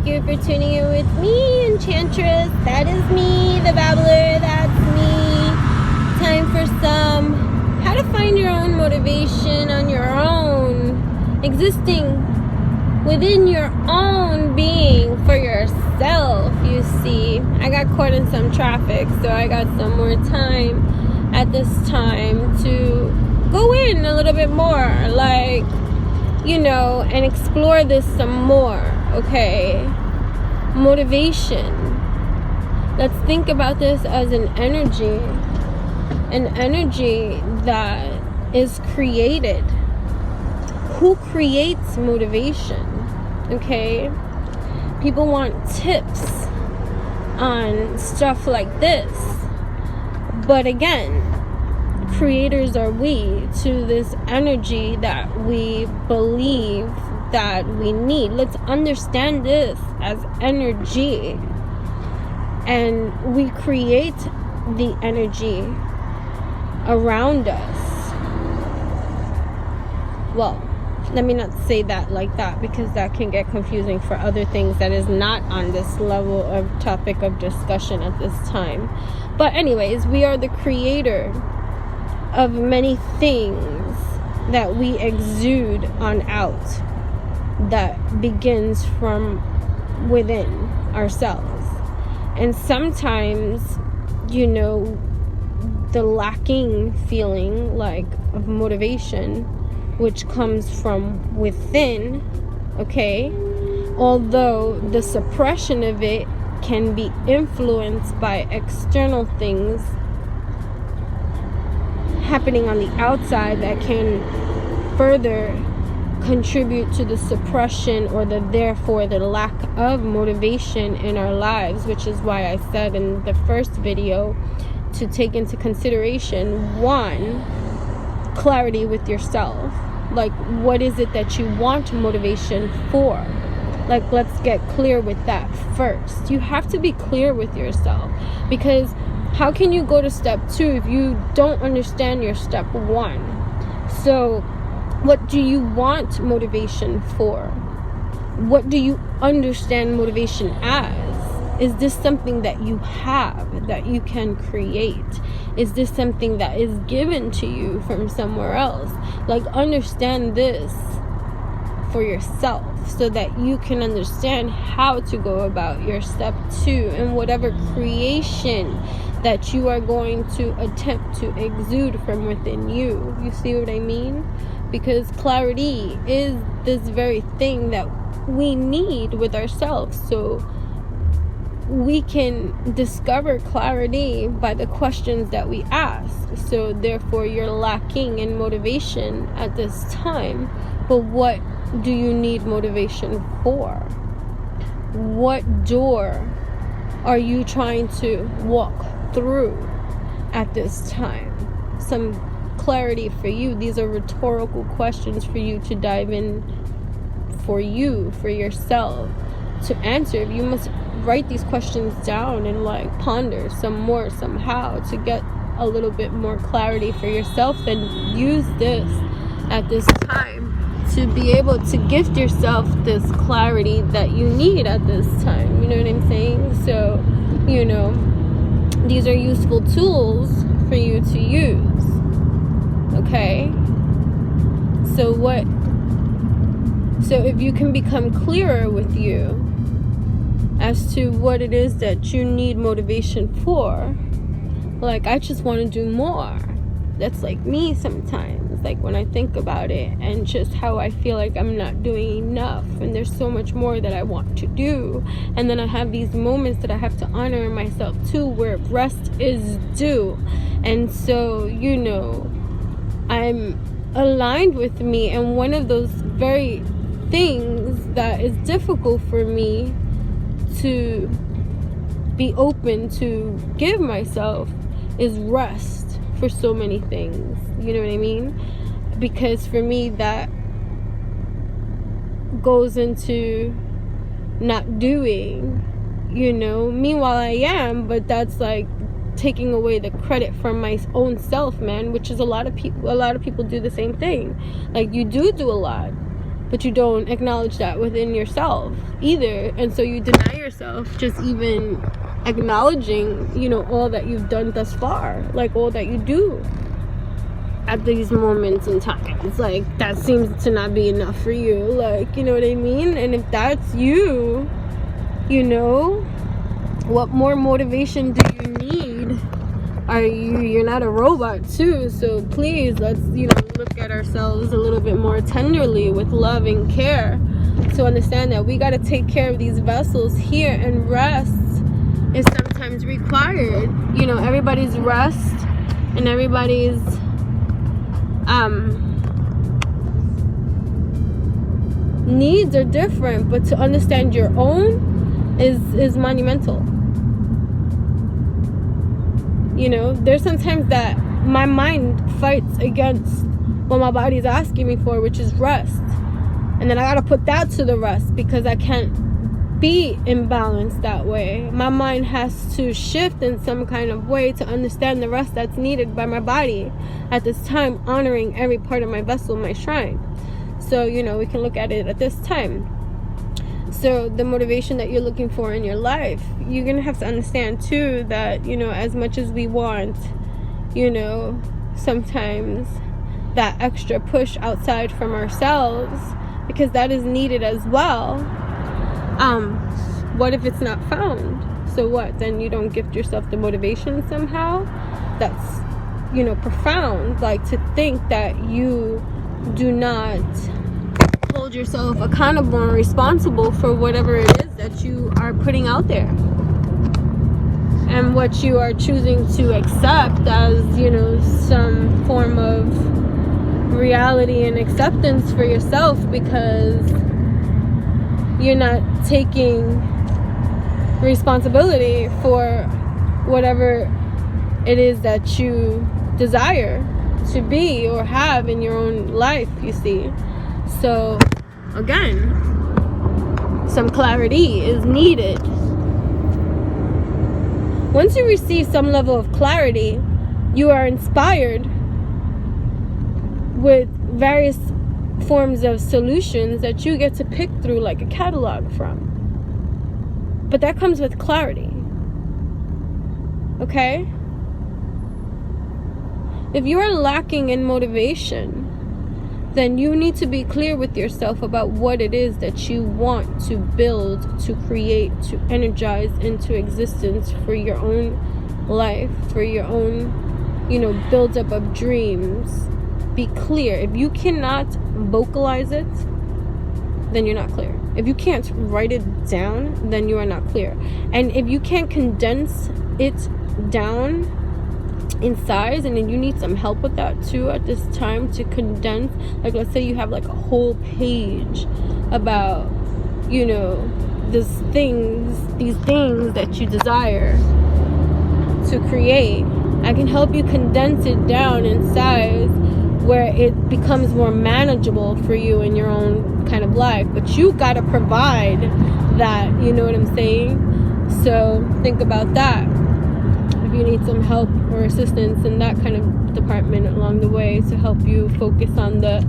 Thank you for tuning in with me, Enchantress. That is me, the babbler. That's me. Time for some how to find your own motivation on your own, existing within your own being for yourself. You see, I got caught in some traffic, so I got some more time at this time to go in a little bit more, like, you know, and explore this some more. Okay, motivation. Let's think about this as an energy that is created. Who creates motivation? Okay, people want tips on stuff like this, but again, creators are we to this energy that we believe that we need. Let's understand this as energy, and we create the energy around us. Well, let me not say that like that, because that can get confusing for other things that is not on this level of topic of discussion at this time. But anyways, we are the creator of many things that we exude on out, that begins from within ourselves. And sometimes, you know, the lacking feeling like of motivation, which comes from within, okay, although the suppression of it can be influenced by external things happening on the outside that can further contribute to the suppression or therefore the lack of motivation in our lives, which is why I said in the first video to take into consideration, one, clarity with yourself. Like, what is it that you want motivation for? Like, let's get clear with that first. You have to be clear with yourself, because how can you go to step 2 if you don't understand your step 1? So what do you want motivation for? What do you understand motivation as? Is this something that you have, that you can create? Is this something that is given to you from somewhere else? Like, understand this for yourself so that you can understand how to go about your step 2 and whatever creation that you are going to attempt to exude from within you. You see what I mean? Because clarity is this very thing that we need with ourselves. So we can discover clarity by the questions that we ask. So therefore, you're lacking in motivation at this time. But what do you need motivation for? What door are you trying to walk through at this time? Some clarity for you. These are rhetorical questions for you to dive in, for you, for yourself to answer. You must write these questions down and like ponder some more somehow to get a little bit more clarity for yourself, and use this at this time to be able to gift yourself this clarity that you need at this time. You know what I'm saying? So, you know, these are useful tools for you to use. Okay? So if you can become clearer with you as to what it is that you need motivation for, like, I just want to do more. That's like me sometimes, like when I think about it and just how I feel like I'm not doing enough and there's so much more that I want to do. And then I have these moments that I have to honor myself too, where rest is due. And so, you know, I'm aligned with me, and one of those very things that is difficult for me to be open to give myself is rest for so many things. You know what I mean? Because for me, that goes into not doing, you know. Meanwhile, I am, but that's like taking away the credit from my own self, man, which is a lot of people do the same thing. Like, you do a lot, but you don't acknowledge that within yourself either. And so you deny yourself just even acknowledging, you know, all that you've done thus far, like all that you do at these moments in time. It's like that seems to not be enough for you, like, you know what I mean? And if that's you, you know, what more motivation do you need? You're not a robot too, so please, let's, you know, look at ourselves a little bit more tenderly with love and care, to understand that we got to take care of these vessels here, and rest is sometimes required. You know, everybody's rest and everybody's needs are different, but to understand your own is monumental. You know, there's sometimes that my mind fights against what my body's asking me for, which is rest. And then I gotta put that to the rest, because I can't be imbalanced that way. My mind has to shift in some kind of way to understand the rest that's needed by my body at this time, honoring every part of my vessel, my shrine. So, you know, we can look at it at this time. So the motivation that you're looking for in your life, you're gonna have to understand too that, you know, as much as we want, you know, sometimes that extra push outside from ourselves, because that is needed as well. What if it's not found? So what? Then you don't gift yourself the motivation somehow? That's, you know, profound. Like, to think that you do not hold yourself accountable and responsible for whatever it is that you are putting out there, and what you are choosing to accept as, you know, some form of reality and acceptance for yourself, because you're not taking responsibility for whatever it is that you desire to be or have in your own life, you see. So again, some clarity is needed. Once you receive some level of clarity, you are inspired with various forms of solutions that you get to pick through, like a catalog from. But that comes with clarity. Okay? If you are lacking in motivation, then you need to be clear with yourself about what it is that you want to build, to create, to energize into existence for your own life, for your own, you know, build up of dreams. Be clear. If you cannot vocalize it, then you're not clear. If you can't write it down, then you are not clear. And if you can't condense it down in size, and then you need some help with that too at this time, to condense, like, let's say you have like a whole page about, you know, these things that you desire to create. I can help you condense it down in size where it becomes more manageable for you in your own kind of life. But you gotta provide that, you know what I'm saying? So think about that. If you need some help or assistance in that kind of department along the way, to help you focus on the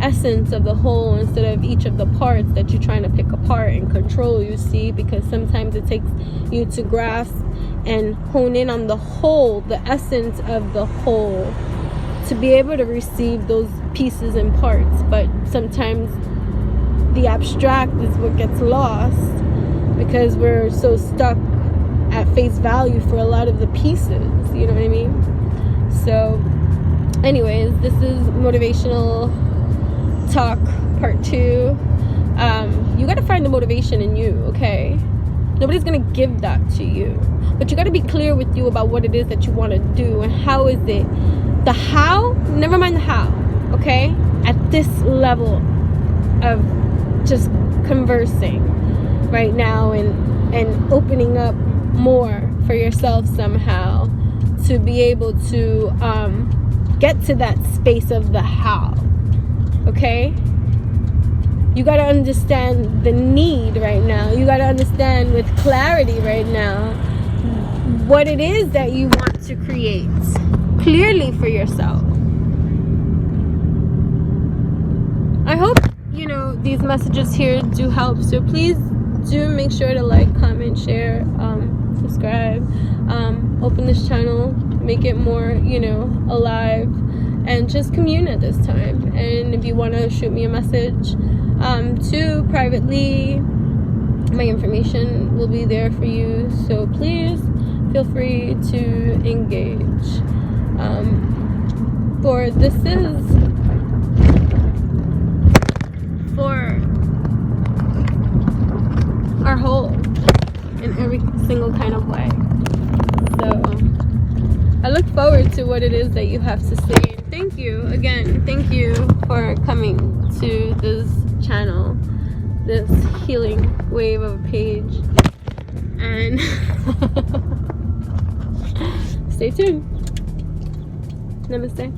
essence of the whole instead of each of the parts that you're trying to pick apart and control, you see, because sometimes it takes you to grasp and hone in on the whole, the essence of the whole, to be able to receive those pieces and parts. But sometimes the abstract is what gets lost, because we're so stuck at face value for a lot of the pieces, you know what I mean? So anyways, this is motivational talk part 2. You got to find the motivation in you, okay? Nobody's gonna give that to you, but you got to be clear with you about what it is that you want to do, and how is it. The how, never mind the how, okay? At this level of just conversing right now, and opening up more for yourself somehow, to be able to get to that space of the how, okay? You got to understand the need right now. You got to understand with clarity right now what it is that you want to create clearly for yourself. I hope, you know, these messages here do help. So please do make sure to like, comment, share, subscribe, open this channel, make it more, you know, alive, and just commune at this time. And if you want to shoot me a message too privately, my information will be there for you, so please feel free to engage. For this is for our whole in every single kind of way. So I look forward to what it is that you have to say. Thank you again. Thank you for coming to this channel, this healing wave of a page, and stay tuned. Namaste.